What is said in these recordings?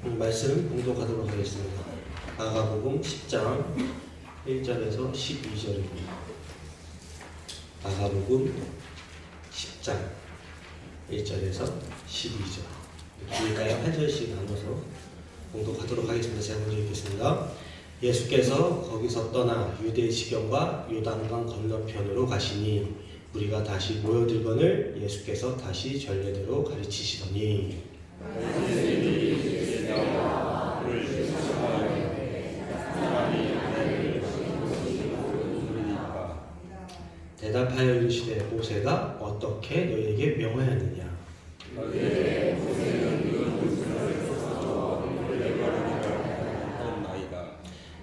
말씀 공독하도록 하겠습니다. 마가복음 10장 1절에서 12절입니다. 마가복음 10장 1절에서 12절. 길까요? 한 절씩 나눠서 공독하도록 하겠습니다. 제가 먼저 읽겠습니다. 예수께서 거기서 떠나 유대 지경과 요단강 건너편으로 가시니 우리가 다시 모여들거늘 예수께서 다시 전례대로 가르치시더니 대답하여 이르시되 모세가 어떻게 너희에게 명하였느냐.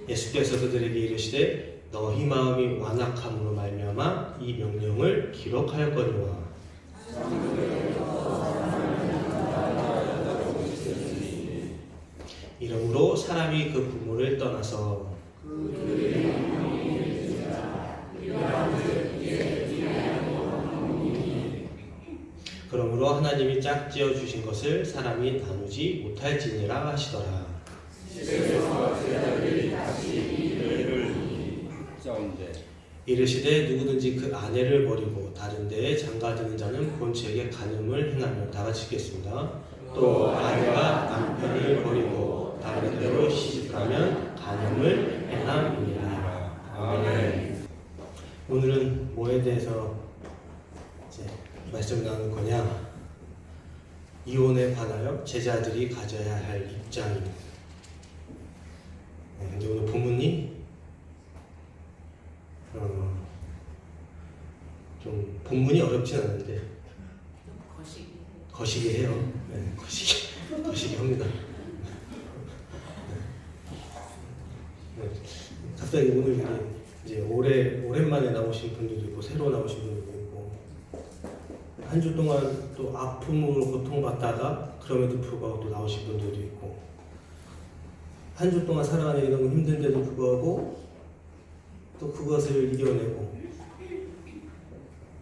예수께서 그들에게 이르시되 너희 마음이 완악함으로 말미암아 이 명령을 기록하였거니와 이러므로 사람이 그 부모를 떠나서 그러므로 하나님이 짝지어 주신 것을 사람이 나누지 못할지니라 하시더라. 이르시되 누구든지 그 아내를 버리고 다른 데에 장가드는 자는 본처에게 간음을 행하며 다 같이 읽겠습니다. 또 아내가 남편을 버리고 다른 데로 시집가면 간음을 행함이니라. 아멘. 오늘은 뭐에 대해서 말씀을 나눌 거냐? 이혼에 관하여 제자들이 가져야 할 입장입니다. 근데 오늘 본문이 좀 본문이 어렵진 않은데 거시기해요. 네, 거시기합니다. 네. 갑자기 오늘 이제 오랜만에 나오신 분들도 있고 새로 나오신 분들도 있고 한 주 동안 또 아픔으로 고통받다가 그럼에도 불구하고 또 나오신 분들도 있고 한 주 동안 살아가는 너무 힘든데도 불구하고 또 그것을 이겨내고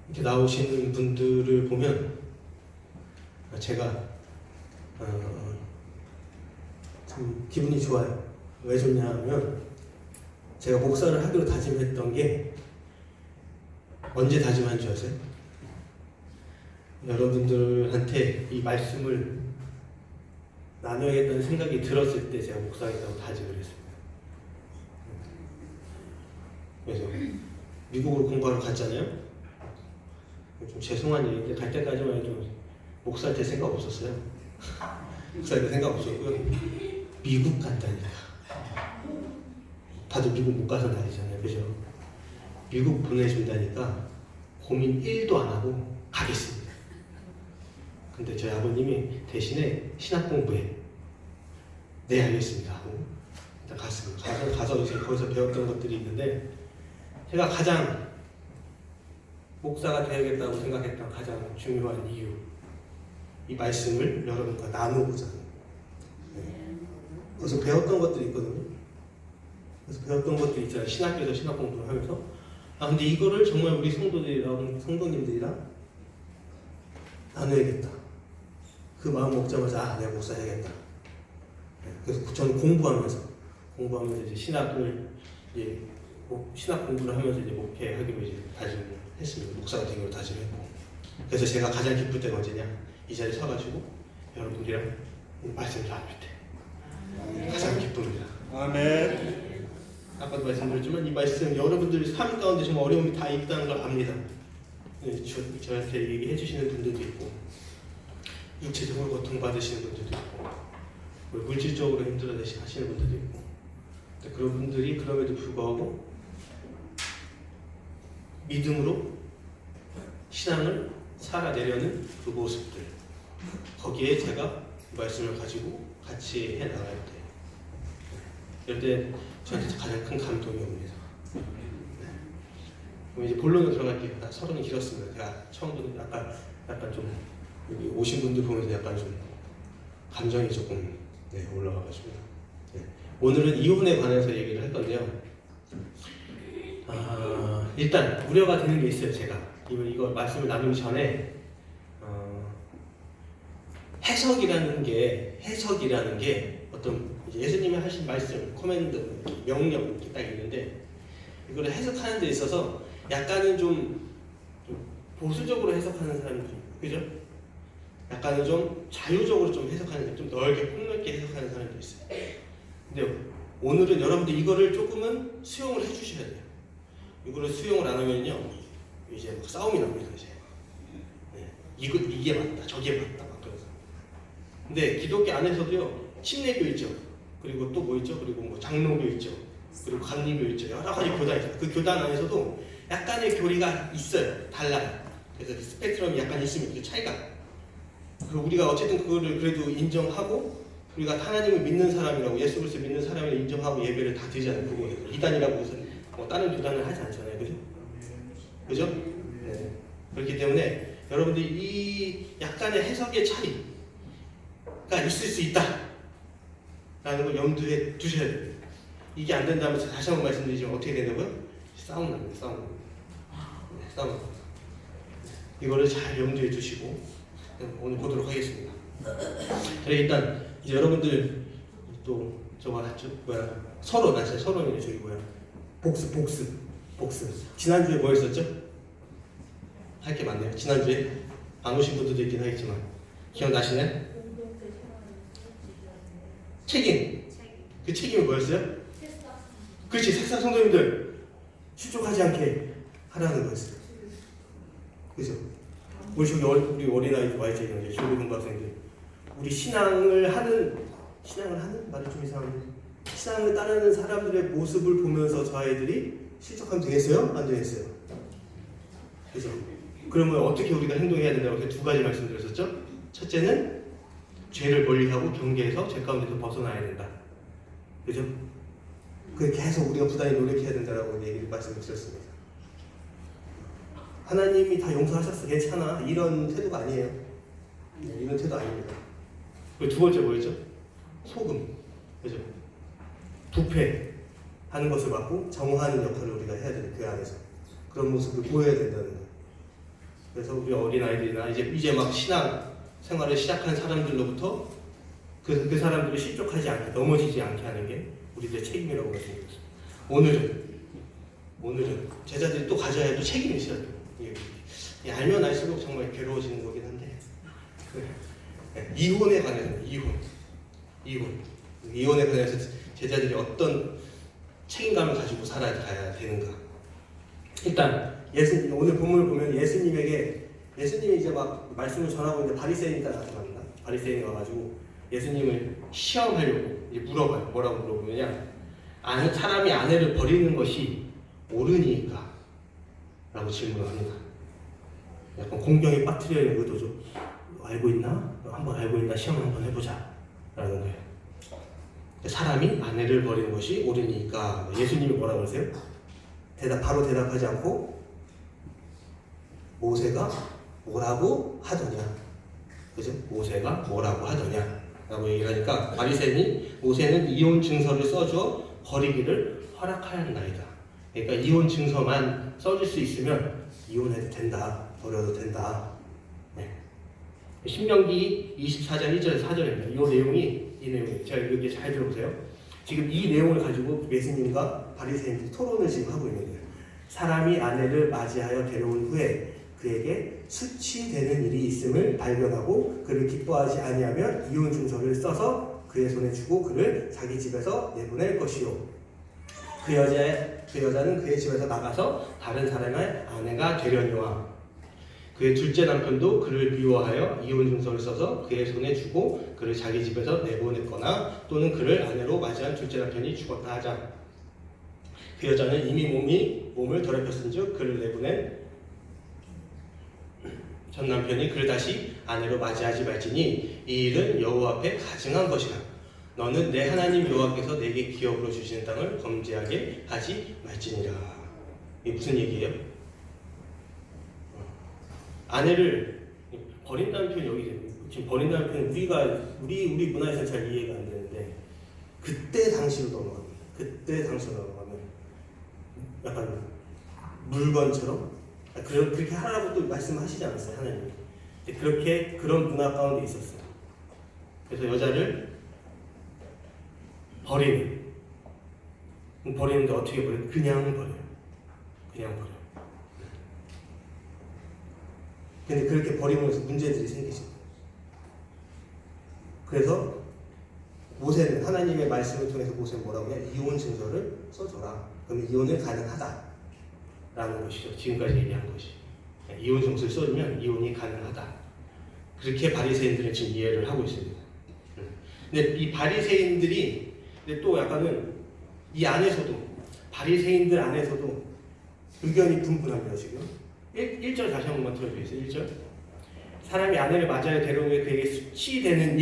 이렇게 나오시는 분들을 보면 제가 참 기분이 좋아요. 왜 좋냐 하면 제가 목사를 하기로 다짐했던 게 언제 다짐한 줄 아세요? 여러분들한테 이 말씀을 나눠야겠다는 생각이 들었을 때 제가 목사하겠다고 다짐을 했습니다. 그래서 미국으로 공부하러 갔잖아요. 좀 죄송한 얘기인데 갈 때까지만 해도 목사할 때 생각 없었어요. 목사할 때 생각 없었고요. 미국 간다니까. 다들 미국 못 가서 난리잖아요. 그죠? 미국 보내준다니까 고민 1도 안 하고 가겠습니다. 근데 저희 아버님이 대신에 신학 공부해. 네, 알겠습니다 하고 일단 갔습니다. 가서 이제 거기서 배웠던 것들이 있는데 제가 가장 목사가 되야겠다고 생각했던 가장 중요한 이유, 이 말씀을 여러분과 나누고자 합니다. 그래서 배웠던 것들이 있거든요. 그래서 배웠던 것들이 있잖아요. 신학교에서 신학 공부를 하면서 근데 이거를 정말 우리 성도들이랑 성도님들이랑 나눠야겠다. 그 마음 먹자마자 내가 목사 해야겠다. 그래서 저는 공부하면서 이제 신학을 이제 신학 공부를 하면서 이제 목회하기로 이제 다짐을 했습니다. 목사가 되기로 다짐했고. 그래서 제가 가장 기쁠 때가 언제냐? 이 자리에 서가지고 여러분들이랑 말씀을 나눌 때 가장 기쁩니다. 아멘. 아까도 말씀드렸지만 이 말씀 여러분들의 삶 가운데 정말 어려움이 다 있다는 걸 압니다. 저한테 얘기해 주시는 분들도 있고 육체적으로 고통받으시는 분들도 있고 물질적으로 힘들어 하시는 분들도 있고 그런 분들이 그럼에도 불구하고 믿음으로 신앙을 살아내려는 그 모습들 거기에 제가 말씀을 가지고 같이 해나갈 때 이럴 때 저한테 가장 큰 감동이 옵니다. 그럼 이제 본론으로 들어갈게요. 서론이 길었습니다. 제가 처음부터 약간 좀 여기 오신 분들 보면서 약간 좀 감정이 조금 올라와가지고 오늘은 이혼에 관해서 얘기를 할 건데요. 일단 우려가 되는 게 있어요. 제가 이거 말씀을 나누기 전에 해석이라는 게 어떤 예수님이 하신 말씀, 코맨드, 명령 이렇게 딱 있는데 이거를 해석하는 데 있어서 약간은 좀 보수적으로 해석하는 사람들이 있고, 그죠? 약간은 좀 자유적으로 좀 해석하는, 좀 넓게 폭넓게 해석하는 사람들이 있어요. 근데 오늘은 여러분들 이거를 조금은 수용을 해주셔야 돼요. 이거를 수용을 안 하면요, 이제 막 싸움이 납니다. 이제 이게 맞다, 저게 맞다, 막 그래서. 근데 기독교 안에서도요, 침례교 있죠. 그리고 또 뭐 있죠? 그리고 뭐 장로교 있죠. 그리고 감리교 있죠. 여러 가지 교단 있죠. 그 교단 안에서도 약간의 교리가 있어요. 달라요. 그래서 스펙트럼이 약간 있습니다. 그 차이가. 우리가 어쨌든 그거를 그래도 인정하고, 우리가 하나님을 믿는 사람이라고, 예수 그리스도 믿는 사람을 인정하고 예배를 다 드리잖아요. 그거 이단이라고 해서 뭐 다른 교단을 하지 않잖아요. 그죠? 그죠? 네. 그렇기 때문에 여러분들이 이 약간의 해석의 차이가 있을 수 있다 라는 걸 염두에 두셔야 돼요. 이게 안 된다면 다시 한번 말씀드리지만 어떻게 된다고요? 싸움 납니다. 싸움. 이거를 잘 염두에 두시고 오늘 보도록 하겠습니다. 일단 이제 여러분들 또 저거 하죠? 서론이네. 저기 복습. 지난주에 뭐 했었죠? 할 게 많네요. 지난주에 안 오신 분들도 있긴 하겠지만 기억나시나요? 책임. 그 책임이 뭐였어요? 그렇지, 새싹 성도님들 실족하지 않게 하라는 거였어요. 그죠? 우리 저기 우리 어린아이들 와있죠. 조교 공부학생들. 우리 신앙을 하는 말이 좀 이상한데, 신앙을 따르는 사람들의 모습을 보면서 저 아이들이 실족하면 되겠어요? 안 되겠어요? 그죠? 그러면 어떻게 우리가 행동해야 된다고 이렇게 두 가지 말씀드렸었죠? 첫째는 죄를 멀리하고 경계해서 죄 가운데서 벗어나야 된다. 그죠? 그게 계속 우리가 부단히 노력해야 된다라고 얘기를 말씀을 드렸습니다. 하나님이 다 용서하셨어. 괜찮아. 이런 태도가 아니에요. 이런 태도 아닙니다. 그리고 두 번째 뭐였죠? 소금. 그죠? 부패하는 것을 막고 정화하는 역할을 우리가 해야 돼요. 그 안에서. 그런 모습을 보여야 된다는 거예요. 그래서 우리 어린아이들이나 이제 막 신앙 생활을 시작한 사람들로부터 그 사람들이 실족하지 않게, 넘어지지 않게 하는 게 우리들의 책임이라고 말씀드렸습니다. 오늘은 제자들이 또 가져야 할 또 책임이 있어야 돼요. 알면 알수록 정말 괴로워지는 거긴 한데, 이혼에 관해서 이혼에 관해서 제자들이 어떤 책임감을 가지고 살아가야 되는가. 일단 오늘 본문을 보면 예수님이 이제 막 말씀을 전하고 있는데 바리새인이 나타납니다. 바리새인이 와가지고 예수님을 시험하려고 이제 물어봐요. 뭐라고 물어보느냐? 사람이 아내를 버리는 것이 옳으니까? 라고 질문을 합니다. 약간 공경에 빠뜨리는 의도죠. 알고 있나? 한번 알고 있나? 시험 한번 해보자. 라는 거예요. 사람이 아내를 버리는 것이 옳으니까. 예수님이 뭐라고 하세요? 바로 대답하지 않고 모세가 뭐라고 하더냐. 그죠? 모세가 뭐라고 하더냐 라고 얘기를 하니까 바리새인이 모세는 이혼 증서를 써줘 버리기를 허락하였나이다. 그러니까 이혼 증서만 써줄 수 있으면 이혼해도 된다. 버려도 된다. 네. 신명기 24장 1절에서 4절입니다. 이 내용이 제가 여기 잘 들어보세요. 지금 이 내용을 가지고 예수님과 바리새인들이 토론을 지금 하고 있는 거예요. 사람이 아내를 맞이하여 데려온 후에 그에게 수치되는 일이 있음을 발견하고 그를 기뻐하지 아니하면 이혼 증서를 써서 그의 손에 주고 그를 자기 집에서 내보낼 것이요. 그 여자는 그의 집에서 나가서 다른 사람의 아내가 되려니와 그의 둘째 남편도 그를 미워하여 이혼 증서를 써서 그의 손에 주고 그를 자기 집에서 내보냈거나 또는 그를 아내로 맞이한 둘째 남편이 죽었다 하자. 그 여자는 이미 몸을 더럽혔은즉 그를 내보낸 전 남편이 그를 다시 아내로 맞이하지 말지니 이 일은 여호와 앞에 가증한 것이라. 너는 내 하나님 여호와께서 내게 기업으로 주시는 땅을 범죄하게 하지 말지니라. 이게 무슨 얘기예요? 아내를 버린다는 표현 여기 지금 버린다는 표현 우리 문화에서 잘 이해가 안 되는데 그때 당시로 넘어가면 약간 물건처럼 그렇게 하라고 또 말씀하시지 않았어요, 하나님이. 그렇게 그런 문화 가운데 있었어요. 그래서 여자를 버리는. 버리는데 어떻게 버려요? 그냥 버려요. 그냥 버려요. 근데 그렇게 버리면서 문제들이 생기죠. 그래서 모세는 하나님의 말씀을 통해서 모세는 뭐라고 해? 이혼 증서를 써줘라. 그러면 이혼을 가능하다 라는 것이죠. 지금까지 얘기한 것이. 이혼 증서를 써주면 이혼이 가능하다. 그렇게 바리새인들은 지금 이해를 하고 있습니다. 근데 이 바리새인들이 근데 또 약간은 이 안에서도 바리새인들 안에서도 의견이 분분합니다. 지금 1절 다시 한 번만 들어주세요. 1절 사람이 아내를 맞아야 데려오면 그에게 수치되는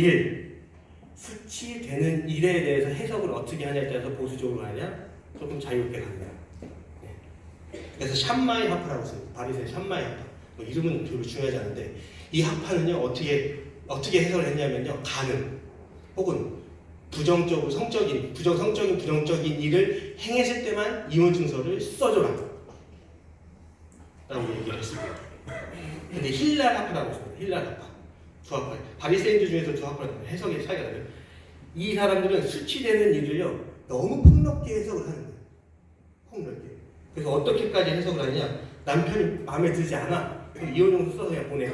일에 대해서 해석을 어떻게 하냐에 따라서 보수적으로 가냐 조금 자유롭게 가냐. 그래서 샴마이 학파라고 써요. 바리새인 샴마이 학파. 뭐 이름은 별로 중요하지 않은데 이 학파는요 어떻게 해석을 했냐면요 가능 혹은 부정적인 부정적인 일을 행했을 때만 이혼 증서를 써줘라 라고 얘기를 했습니다. 근데 힐랄 학파라고 있습니다. 힐랄 학파 두 학파 바리새인들 중에서 두 학파는 해석이 차이가 나요. 이 사람들은 수치되는 일을요 너무 폭넓게 해석을 하는 거예요. 폭넓게. 그래서 어떻게까지 해석을 하느냐 남편이 마음에 들지 않아 그럼 이혼 증서 써서 그냥 보내.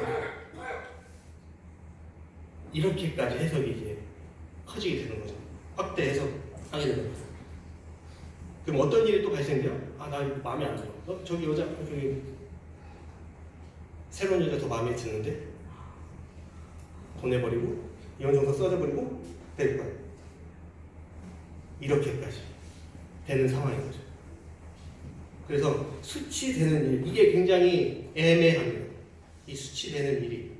이렇게까지 해석이 이제 커지게 되는 거죠. 확대 해석하게 되는 거죠. 그럼 어떤 일이 또 발생돼요? 아, 나 마음에 안 들어. 저기 여자, 저기 새로운 여자 더 마음에 드는데 보내버리고 이혼 증서 써줘버리고 데리고 가요. 이렇게까지 되는 상황인 거죠. 그래서 수치되는 일, 이게 굉장히 애매합니다. 이 수치되는 일이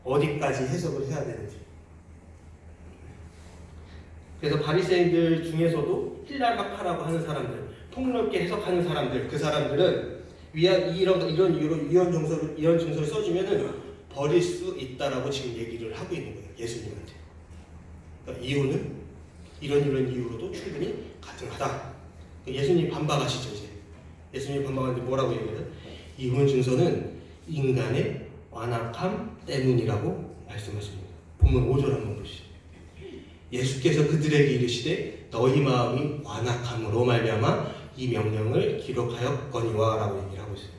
어디까지 해석을 해야 되는지. 그래서 바리새인들 중에서도 힐랄학파라고 하는 사람들, 폭넓게 해석하는 사람들, 그 사람들은 이런 이유로 이혼 증서를 써주면은 버릴 수 있다라고 지금 얘기를 하고 있는 거예요. 예수님한테. 그러니까 이혼은 이런 이유로도 충분히 가능하다. 예수님 반박하시죠 이제. 예수님 반박하는데 뭐라고 얘기해요? 이혼 증서는 인간의 완악함 때문이라고 말씀하십니다. 본문 5절 한번 보시죠. 예수께서 그들에게 이르시되 너희 마음이 완악함으로 말미암아 이 명령을 기록하였거니와 라고 얘기를 하고 있어요.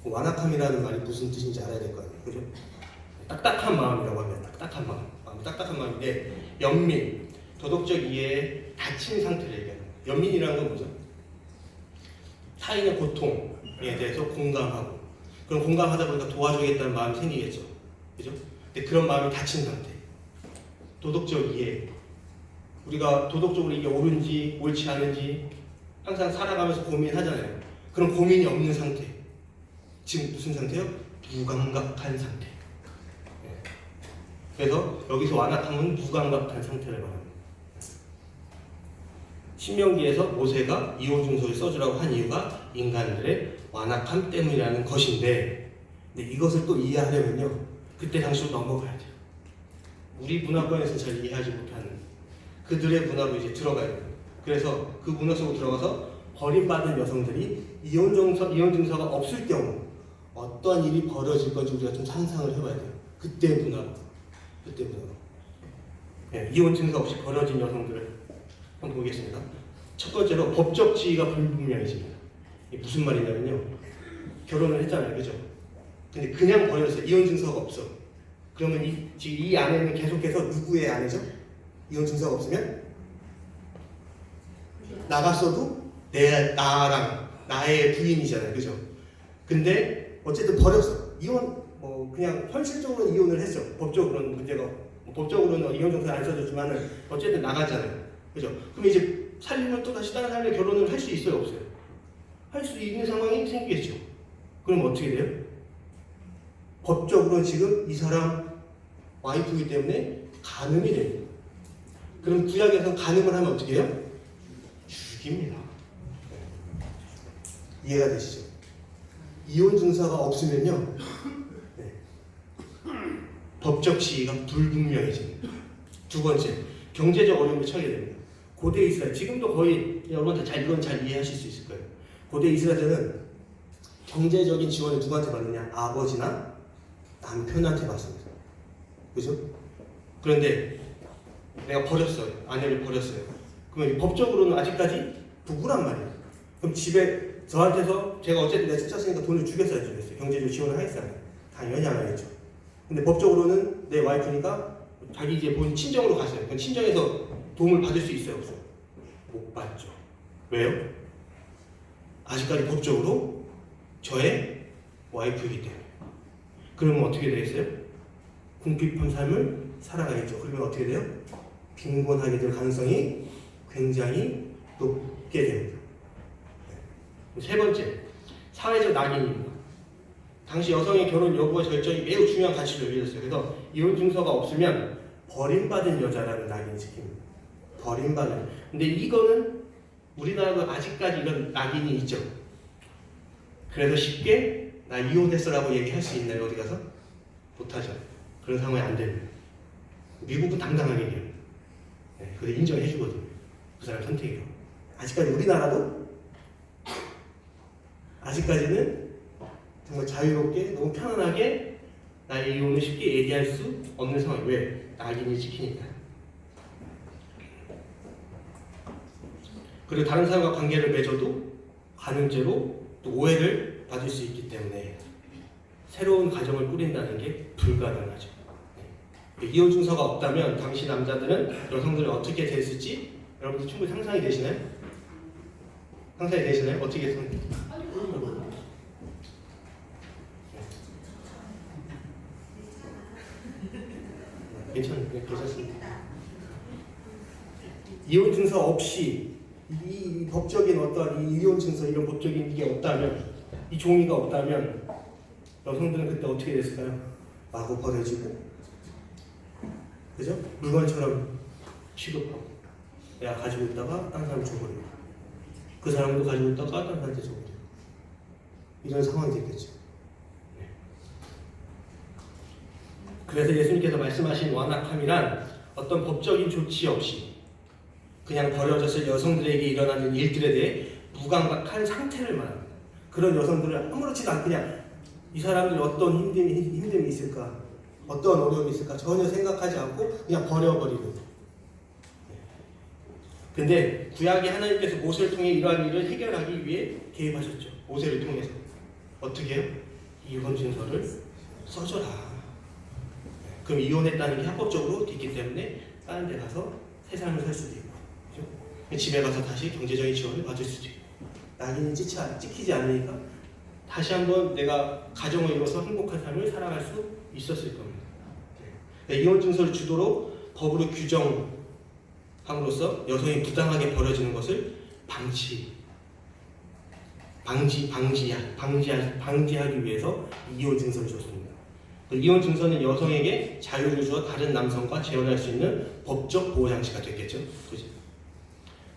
완악함이라는 말이 무슨 뜻인지 알아야 될 거 아니에요. 그죠? 딱딱한 마음이라고 하면 딱딱한 마음이 딱딱한 마음인데 연민, 도덕적 이해에 닫힌 상태를 얘기하는 거예요. 연민이라는 건 뭐죠? 타인의 고통에 대해서 공감하고 그럼 공감하다 보니까 도와주겠다는 마음이 생기겠죠. 그죠? 근데 그런 마음이 닫힌 상태. 도덕적 이해. 우리가 도덕적으로 이게 옳은지 옳지 않은지 항상 살아가면서 고민하잖아요. 그런 고민이 없는 상태. 지금 무슨 상태요? 무감각한 상태. 그래서 여기서 완악함은 무감각한 상태를 말합니다. 신명기에서 모세가 이혼 증서를 써주라고 한 이유가 인간들의 완악함 때문이라는 것인데, 근데 이것을 또 이해하려면요, 그때 당시로 넘어가야 돼요. 우리 문화권에서 잘 이해하지 못하는 그들의 문화로 이제 들어가야 돼요. 그래서 그 문화 속으로 들어가서 버림받은 여성들이 이혼 증서가 없을 경우 어떤 일이 벌어질 건지 우리가 좀 상상을 해봐야 돼요. 그때 문화로. 네, 이혼 증서 없이 벌어진 여성들을 한번 보겠습니다. 첫 번째로 법적 지위가 불분명해집니다. 이게 무슨 말이냐면요, 결혼을 했잖아요, 그죠? 근데 그냥 버렸어요. 이혼 증서가 없어. 그러면 이 아내는 계속해서 누구의 아내죠? 이혼 증서가 없으면 나갔어도 나의 부인이잖아요, 그죠? 근데 어쨌든 버렸어. 이혼 그냥 현실적으로 이혼을 했어. 법적으로는 문제가 법적으로는 이혼 증서 안 써줬지만은 어쨌든 나가잖아요, 그죠? 그럼 이제 살리면 또 다시 다른 사람과 결혼을 할 수 있어요, 없어요? 할 수 있는 상황이 생기겠죠. 그럼 어떻게 돼요? 법적으로 지금 이 사람 와이프이기 때문에 간음이 됩니다. 그럼 구약에서 간음을 하면 어떻게 해요? 죽입니다. 이해가 되시죠? 이혼 증서가 없으면요, 네, 법적 지위가 불분명해집니다. 두 번째, 경제적 어려움에 처하게 됩니다. 고대 이스라엘, 지금도 거의 여러분 이건 잘 이해하실 수 있을 거예요. 고대 이스라엘은 경제적인 지원을 누구한테 받느냐? 아버지나 남편한테 받습니다. 그죠? 그런데 내가 버렸어요. 아내를 버렸어요. 그러면 법적으로는 아직까지 부부란 말이에요. 그럼 집에 저한테서 제가 어쨌든 내가 찢었으니까 돈을 주겠어요, 주겠어요. 경제적으로 지원을 하겠어요. 당연히 안 하겠죠. 근데 법적으로는 내 와이프니까 자기 이제 본 친정으로 갔어요. 그럼 친정에서 도움을 받을 수 있어요, 없어요? 못 받죠. 왜요? 아직까지 법적으로 저의 와이프이기 때문에. 그러면 어떻게 되겠어요? 궁핍한 삶을 살아가겠죠. 그러면 어떻게 돼요? 빈곤하게 될 가능성이 굉장히 높게 됩니다. 세 번째, 사회적 낙인입니다. 당시 여성의 결혼 여부와 결정이 매우 중요한 가치로 여겨졌어요. 그래서 이혼 증서가 없으면 버림받은 여자라는 낙인이 찍힙니다. 버림받은. 근데 이거는 우리나라도 아직까지 이런 낙인이 있죠. 그래서 쉽게 나 이혼했어라고 얘기할 수 있나요? 어디 가서? 못하죠. 그런 상황이 안 됩니다. 미국은 당당하게 얘기해요. 네, 그걸 인정해 주거든요. 그 사람 선택이요. 아직까지 우리나라도 아직까지는 정말 자유롭게 너무 편안하게 나의 이혼을 쉽게 얘기할 수 없는 상황. 왜? 낙인이 찍히니까. 그리고 다른 사람과 관계를 맺어도 가늠죄로 또 오해를 받을 수 있기 때문에 새로운 가정을 꾸린다는 게 불가능하죠. 네. 이혼 증서가 없다면 당시 남자들은 여성들은 어떻게 됐을지 여러분들 충분히 상상이 되시나요? 상상이 되시나요? 어떻게 됐을지? 괜찮습니다. 이혼 증서 없이 이 법적인 어떤 이 이혼 증서 이런 법적인 게 없다면 이 종이가 없다면 여성들은 그때 어떻게 됐을까요? 마구 버려지고, 그죠? 물건처럼 취급하고 내가 가지고 있다가 다른 사람 줘버리고 그 사람도 가지고 있다가 다른 사람한테 줘버리고 이런 상황이 됐겠죠. 네. 그래서 예수님께서 말씀하신 완악함이란 어떤 법적인 조치 없이 그냥 버려졌을 여성들에게 일어나는 일들에 대해 무감각한 상태를 말합니다. 그런 여성들을 아무렇지도 않고 그냥 이 사람들이 어떤 힘듦이 있을까, 어떤 어려움이 있을까 전혀 생각하지 않고 그냥 버려버리는. 근데 구약의 하나님께서 모세를 통해 이러한 일을 해결하기 위해 개입하셨죠. 모세를 통해서. 어떻게 해요? 이혼 증서를 써줘라. 그럼 이혼했다는 게 합법적으로 됐기 때문에 다른 데 가서 새 삶을 살 수도 있고, 그렇죠? 집에 가서 다시 경제적인 지원을 받을 수도 있고, 낙인이 찍히지 않으니까 다시 한번 내가 가정을 이뤄서 행복한 삶을 살아갈 수 있었을 겁니다. 네. 이혼 증서를 주도록 법으로 규정함으로써 여성이 부당하게 벌어지는 것을 방지하기 위해서 이혼 증서를 줬습니다. 이혼 증서는 여성에게 자유를 주어 다른 남성과 재혼할 수 있는 법적 보호 장치가 됐겠죠. 그죠?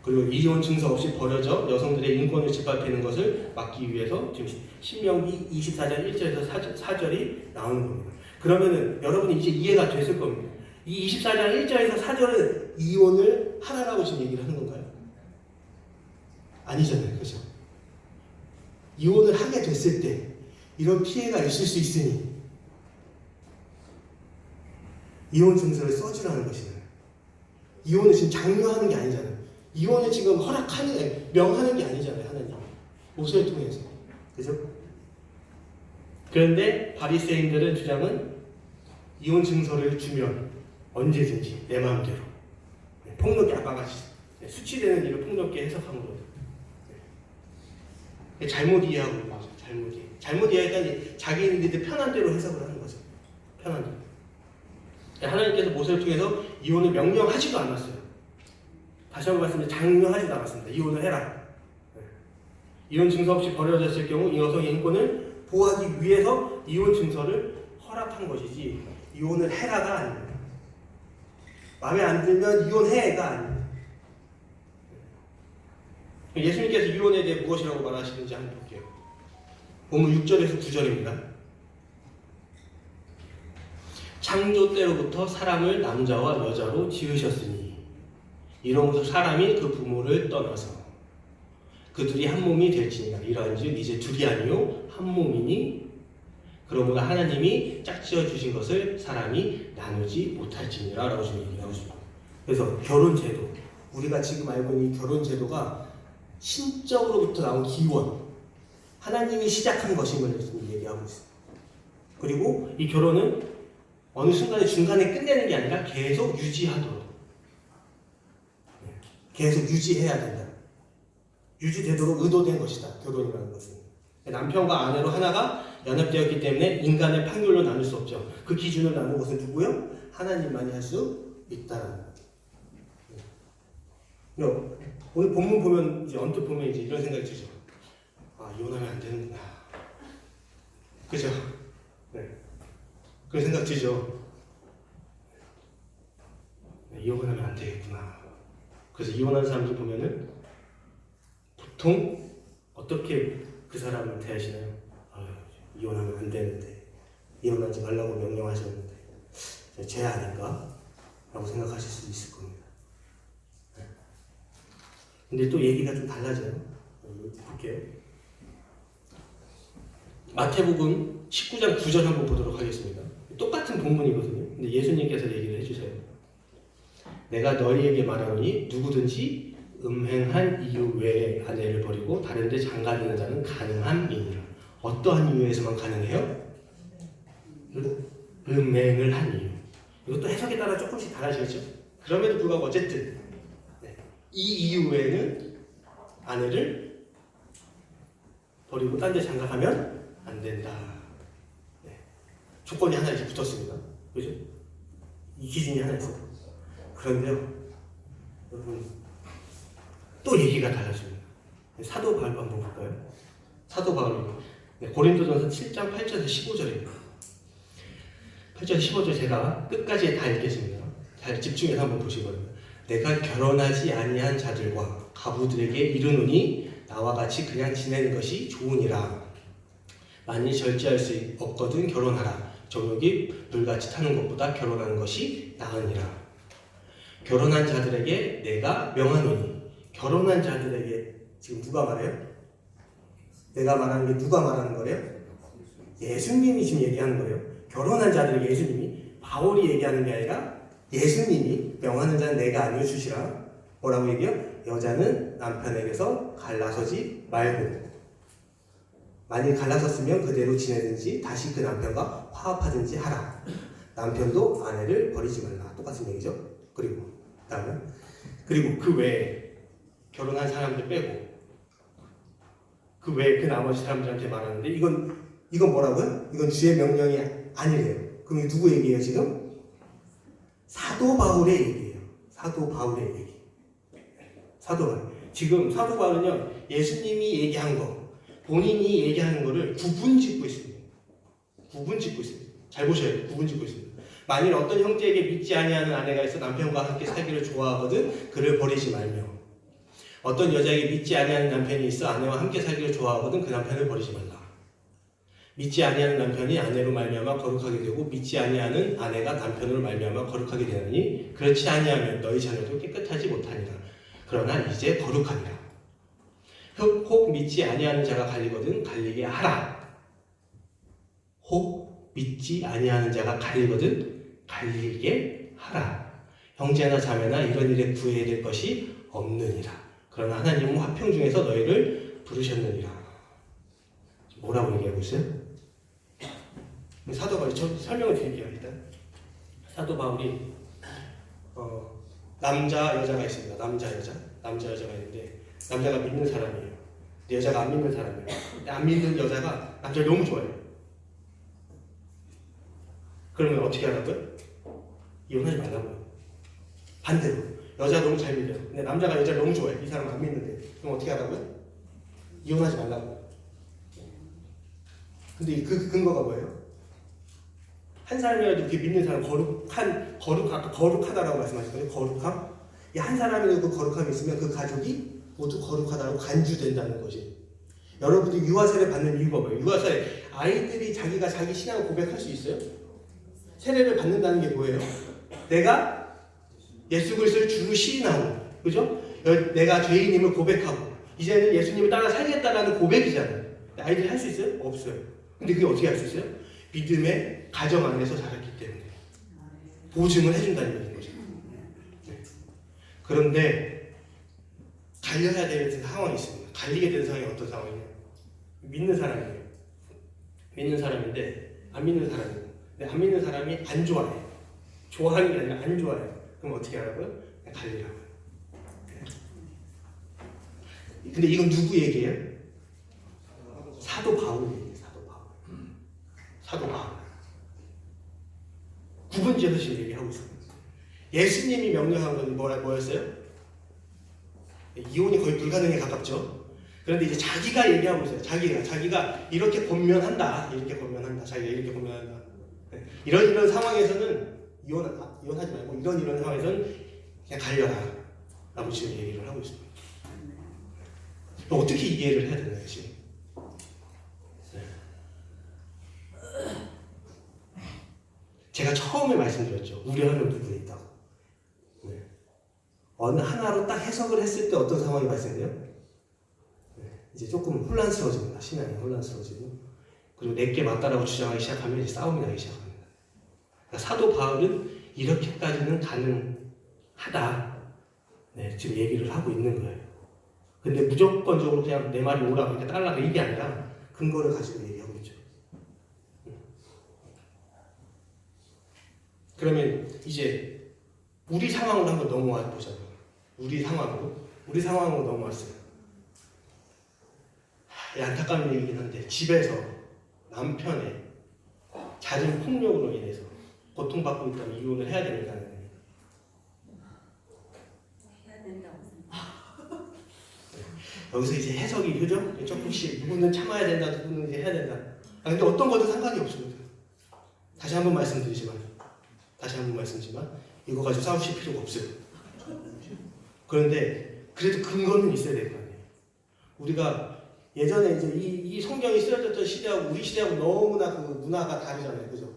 그리고 이혼 증서 없이 버려져 여성들의 인권을 짓밟히는 것을 막기 위해서 지금 신명기 24장 1절에서 4절이 나오는 겁니다. 그러면은 여러분이 이제 이해가 됐을 겁니다. 이 24장 1절에서 4절은 이혼을 하라라고 지금 얘기를 하는 건가요? 아니잖아요. 그렇죠? 이혼을 하게 됐을 때 이런 피해가 있을 수 있으니 이혼 증서를 써주라는 것이잖아요. 이혼을 지금 장려하는 게 아니잖아요. 이혼을 지금 명하는 게 아니잖아요. 하나님 모세를 통해서. 그죠? 그런데 바리새인들은 주장은 이혼 증서를 주면 언제든지 내 마음대로 폭력이 아까같이 수치되는 일을 폭력게 해석함으로 잘못 이해하고 있는 거죠. 잘못 이해하니까 자기네들 편한 대로 해석을 하는 거죠. 편한 대로. 하나님께서 모세를 통해서 이혼을 명령하지도 않았어요. 다시 한번 말씀드리면 장려하지도 않았습니다. 이혼을 해라. 이혼 증서 없이 버려졌을 경우 이 여성의 인권을 보호하기 위해서 이혼 증서를 허락한 것이지 이혼을 해라가 아닙니다. 마음에 안 들면 이혼해가 아닙니다. 예수님께서 이혼에 대해 무엇이라고 말하시는지 한번 볼게요. 본문 6절에서 9절입니다. 창조 때로부터 사람을 남자와 여자로 지으셨으니 이로부터 사람이 그 부모를 떠나서 그들이 한 몸이 될지니라. 이러한즉 이제 둘이 아니요 한 몸이니 그러므로 하나님이 짝지어 주신 것을 사람이 나누지 못할지니라 라고 지금 얘기하고 있습니다. 그래서 결혼 제도, 우리가 지금 알고 있는 이 결혼 제도가 신적으로부터 나온 기원, 하나님이 시작한 것임을 지금 얘기하고 있어요. 그리고 이 결혼은 어느 순간에 중간에 끝내는 게 아니라 계속 유지하도록, 계속 유지해야 된다. 유지되도록 의도된 것이다. 결혼이라는 것은. 남편과 아내로 하나가 연합되었기 때문에 인간을 판결로 나눌 수 없죠. 그 기준을 나누는 것은 누구요? 하나님만이 할 수 있다는 거예요. 오늘 본문 보면 이제 언뜻 보면 이제 이런 생각이 들죠. 아, 이혼하면 안 되는구나. 그죠? 네. 그런 생각 들죠. 네, 이혼하면 안 되겠구나. 그래서 이혼하는 사람들 보면은 보통 어떻게 그 사람을 대하시나요? 아, 이혼하면 안 되는데, 이혼하지 말라고 명령하셨는데 죄 아닌가? 라고 생각하실 수도 있을 겁니다. 네. 근데 또 얘기가 좀 달라져요. 볼게요. 마태복음 19장 9절 한번 보도록 하겠습니다. 똑같은 본문이거든요. 근데 예수님께서 얘기를 해주세요. 내가 너희에게 말하노니 누구든지 음행한 이유 외에 아내를 버리고 다른 데 장가드는 자는 가능함이니라. 어떠한 이유에서만 가능해요? 음행을 한 이유. 이것도 해석에 따라 조금씩 달라지겠죠. 그럼에도 불구하고 어쨌든 이 이유 외에는 아내를 버리고 딴 데 장가가면 안 된다. 조건이 하나 이제 붙었습니다. 그죠? 이 기준이 하나 있어요. 그런데요, 여러분, 또 얘기가 달라집니다. 사도 바울 한번 볼까요? 사도 바울이 고린도전서 7장 8절에서 15절입니다. 8절 15절 제가 끝까지 다 읽겠습니다. 잘 집중해서 한번 보시거든요. 내가 결혼하지 아니한 자들과 가부들에게 이르노니 나와 같이 그냥 지내는 것이 좋으니라. 만일 절제할 수 없거든 결혼하라. 정욕이 불같이 타는 것보다 결혼하는 것이 나으니라. 결혼한 자들에게 내가 명하노니. 결혼한 자들에게 지금 누가 말해요? 내가 말하는 게 누가 말하는 거예요? 예수님이 지금 얘기하는 거예요. 결혼한 자들에게 예수님이, 바울이 얘기하는 게 아니라 예수님이 명하는 자는 내가 아니오 주시라. 뭐라고 얘기해요? 여자는 남편에게서 갈라서지 말고, 만일 갈라섰으면 그대로 지내든지 다시 그 남편과 화합하든지 하라. 남편도 아내를 버리지 말라. 똑같은 얘기죠. 그리고 다음에 그 외에 결혼한 사람들 빼고 그 외에 그 나머지 사람들한테 말하는데 이건 뭐라고요? 이건 주의 명령이 아니래요. 그럼 이게 누구 얘기예요 지금? 사도 바울의 얘기예요. 사도 바울의 얘기. 사도 바울. 지금 사도 바울은요, 예수님이 얘기한 거, 본인이 얘기하는 거를 구분짓고 있습니다. 구분짓고 있습니다. 잘 보셔야 돼요. 구분짓고 있습니다. 만일 어떤 형제에게 믿지 아니하는 아내가 있어 남편과 함께 살기를 좋아하거든 그를 버리지 말며, 어떤 여자에게 믿지 아니하는 남편이 있어 아내와 함께 살기를 좋아하거든 그 남편을 버리지 말라. 믿지 아니하는 남편이 아내로 말미암아 거룩하게 되고 믿지 아니하는 아내가 남편으로 말미암아 거룩하게 되느니 그렇지 아니하면 너희 자녀도 깨끗하지 못하니라. 그러나 이제 거룩하니라. 혹 믿지 아니하는 자가 갈리거든 갈리게 하라. 혹 믿지 아니하는 자가 갈리거든 갈리게 하라. 형제나 자매나 이런 일에 구해야 될 것이 없느니라. 그러나 하나님은 화평 중에서 너희를 부르셨느니라. 뭐라고 얘기하고 있어요? 사도 바울이, 설명을 드릴게요. 일단 사도 바울이 남자 여자가 있습니다. 남자 여자가 있는데 남자가 믿는 사람이에요. 근데 여자가 안 믿는 사람이에요. 근데 안 믿는 여자가 남자를 너무 좋아해요. 그러면 어떻게 하라고요? 이혼하지 말라고요. 반대로 여자가 너무 잘 믿어요. 근데 남자가 여자를 너무 좋아해요. 이 사람은 안 믿는데 그럼 어떻게 하라고요? 이혼하지 말라고요. 근데 그 근거가 뭐예요? 한 사람이라도 이렇게 믿는 사람, 거룩하다라고 말씀하셨거든요. 거룩함. 이 한 사람이라도 그 거룩함이 있으면 그 가족이 모두 거룩하다고 간주된다는 거지. 여러분들이 유아세례 받는 이유가 뭐예요? 유아세례, 아이들이 자기가 자기 신앙을 고백할 수 있어요? 세례를 받는다는 게 뭐예요? 내가 예수 그리스도를 주로 시인하고, 그죠? 내가 죄인임을 고백하고 이제는 예수님을 따라 살겠다라는 고백이잖아요. 아이들이 할 수 있어요? 없어요. 근데 그게 어떻게 할 수 있어요? 믿음의 가정 안에서 자랐기 때문에 보증을 해준다는 얘기인 거죠. 그런데 갈려야 되는 상황이 있습니다. 갈리게 되는 상황이 어떤 상황이냐? 믿는 사람이에요. 믿는 사람인데 안 믿는 사람이고, 근데 안 믿는 사람이 안 좋아해. 좋아하는 게 아니라 안 좋아해. 그럼 어떻게 하라고요? 그냥 갈리라고요. 근데 이건 누구 얘기예요? 사도 바울 얘기예요. 사도 바울. 구분지어서 지금 얘기하고 있어요. 예수님이 명령한 건 뭐였어요? 이혼이 거의 불가능에 가깝죠. 그런데 이제 자기가 얘기하고 있어요. 자기가 이렇게 권면한다. 자기가 이렇게 권면한다. 이런 상황에서는 이혼하지 말고 이런 상황에서는 그냥 갈려라 라고 지금 얘기를 하고 있습니다. 어떻게 이해를 해야 되나요, 지금? 네. 제가 처음에 말씀드렸죠. 우려하는 부분이 있다고. 네. 어느 하나로 딱 해석을 했을 때 어떤 상황이 발생돼요? 네. 이제 조금 혼란스러워집니다. 신앙이 혼란스러워지고, 그리고 내게 맞다라고 주장하기 시작하면 이제 싸움이 나기 시작합니다. 그러니까 사도 바울은 이렇게까지는 가능하다. 네, 지금 얘기를 하고 있는 거예요. 근데 무조건적으로 그냥 내 말이 옳아 그러니까 따르라 이게 아니라 근거를 가지고 얘기하고 있죠. 그러면 이제 우리 상황으로 한번 넘어와 보자고요. 우리 상황으로 넘어왔어요. 안타까운 얘기긴 한데 집에서 남편의 잦은 폭력으로 인해서 고통받고 있다면 이혼을 해야 됩니까? 해야 된다고 생각해요. 여기서 이제 해석이 그죠? 조금씩 누구는 참아야 된다, 누구는 이제 해야 된다. 근데 어떤 것도 상관이 없습니다. 다시 한번 말씀드리지만 이거 가지고 싸우실 필요가 없어요. 그런데 그래도 근거는 있어야 될 거 아니에요. 우리가 예전에 이제 이 성경이 쓰여졌던 시대하고 우리 시대하고 너무나 그 문화가 다르잖아요, 그죠?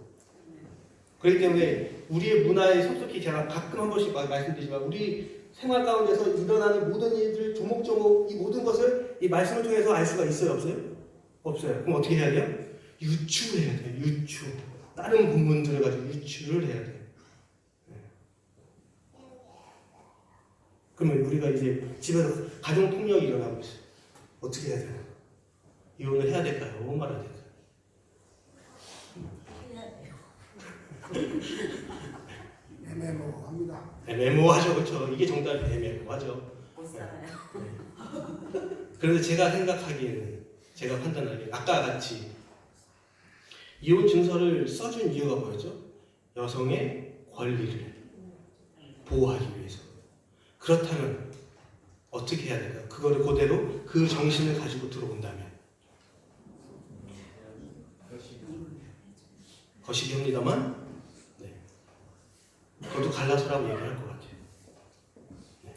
그렇기 때문에 우리의 문화에 속속히 제가 가끔 한 번씩 말씀드리지만 우리 생활 가운데서 일어나는 모든 일들 조목조목 이 모든 것을 이 말씀을 통해서 알 수가 있어요, 없어요? 없어요. 그럼 어떻게 해야 돼요? 유추를 해야 돼요. 유추. 다른 본문들을 가지고 유추를 해야 돼요. 그러면 우리가 이제 집에서 가정 폭력이 일어나고 있어요. 어떻게 해야 되나? 이혼을 해야 될까요? 말아야 될까요? 해야 돼요. 애매모호합니다. 애매모호하죠, 그렇죠? 이게 정답이 애매모호하죠. 못 살아요. 그런데 제가 생각하기에는, 제가 판단하기에는 아까 같이 이혼 증서를 써준 이유가 뭐였죠? 여성의 권리를 보호하기 위해서. 그렇다면 어떻게 해야 될까요? 그거를 그대로 그 정신을 가지고 들어온다면 거시기합니다만 네. 저도 갈라서라고 얘기할 것 같아요. 네.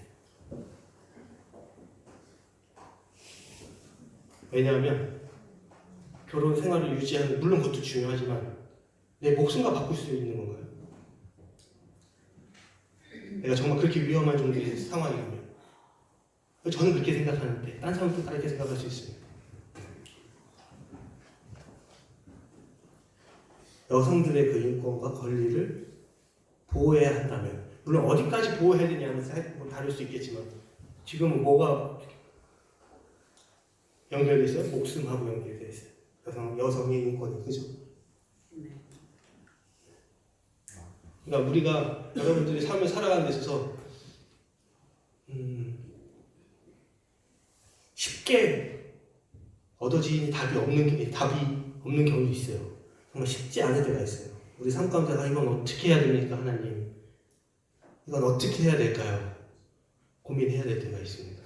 왜냐하면 결혼 생활을 유지하는 물론 그것도 중요하지만 내 목숨과 바꿀 수 있는 건가요? 내가 정말 그렇게 위험한 정도의 상황이라면 저는 그렇게 생각하는데 딴 사람도 다르게 생각할 수 있습니다. 여성들의 그 인권과 권리를 보호해야 한다면 물론 어디까지 보호해야 되냐는 다를 수 있겠지만 지금은 뭐가 연결되어 있어요? 목숨하고 연결되어 있어요. 여성의 인권이 그죠? 그러니까 우리가 여러분들이 삶을 살아가는 데 있어서 쉽게 얻어지는 답이 없는 경우도 있어요. 정말 쉽지 않은 때가 있어요. 우리 삶 가운데 이건 어떻게 해야 됩니까, 하나님? 이건 어떻게 해야 될까요? 고민해야 될 때가 있습니다.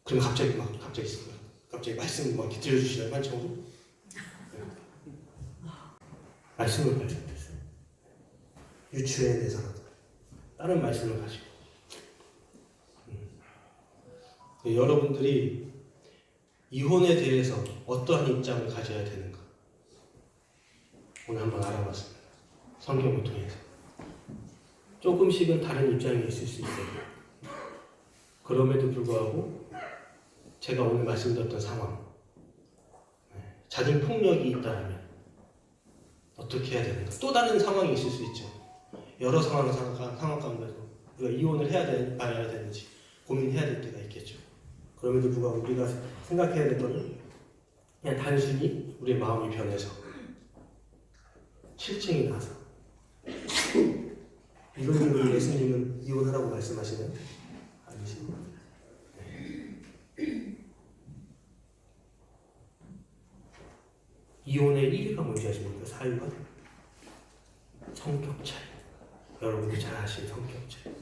그럼 갑자기 말씀을 막 들려주시나요, 한청으로? 말씀을 말씀드렸어요. 유추에 대해서라도 다른 말씀을 가지고 여러분들이 이혼에 대해서 어떠한 입장을 가져야 되는가 오늘 한번 알아봤습니다. 성경을 통해서 조금씩은 다른 입장이 있을 수 있어요. 그럼에도 불구하고 제가 오늘 말씀드렸던 상황 잦은 폭력이 있다면 어떻게 해야 되는가 또 다른 상황이 있을 수 있죠. 여러 상황 가운데서 우리가 이혼을 해야 되는 말아야 되는지 고민해야 될 때가 있겠죠. 그럼에도 불구하고 우리가 생각해야 될 거는 그냥 단순히 우리의 마음이 변해서 실증이 나서 이런 이유로 예수님은 이혼하라고 말씀하시는 아니십니다. 이혼의 1위가 뭔지 아십니까? 사유가? 성격 차이. 여러분도 잘 아시는 성격 차이.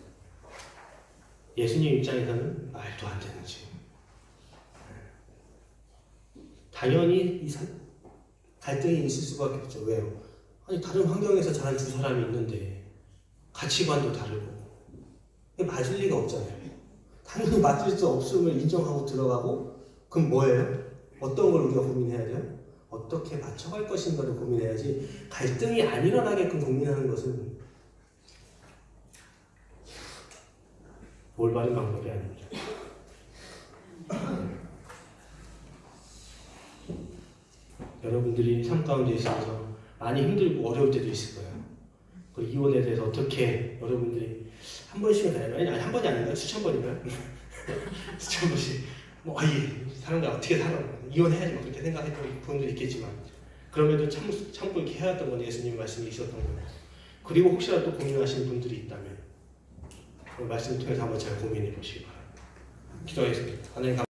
예수님 입장에서는 말도 안 되는 지금. 당연히 갈등이 있을 수밖에 없죠. 왜요? 아니 다른 환경에서 자란 두 사람이 있는데 가치관도 다르고 맞을 리가 없잖아요. 당연히 맞을 수 없음을 인정하고 들어가고 그럼 뭐예요? 어떤 걸 우리가 고민해야 돼요? 어떻게 맞춰갈 것인가를 고민해야지 갈등이 안 일어나게끔 고민하는 것은 올바른 방법이 아닙니다. 여러분들이 삶 가운데 있어서 많이 힘들고 어려울 때도 있을 거예요. 그 이혼에 대해서 어떻게 여러분들이 한 번씩은 다니나요? 아니 한 번이 아닌가요? 수천 번인가요? 수천 번씩 이 사람들 어떻게 살아? 이혼해야지 뭐 그렇게 생각했던 분들이 있겠지만 그럼에도 참고 이렇게 해왔던 건 예수님 말씀이 있었던 거예요. 그리고 혹시라도 고민하시는 분들이 있다면 그 말씀을 통해서 한번 잘 고민해 보시기 바랍니다. 기도하겠습니다. 하나님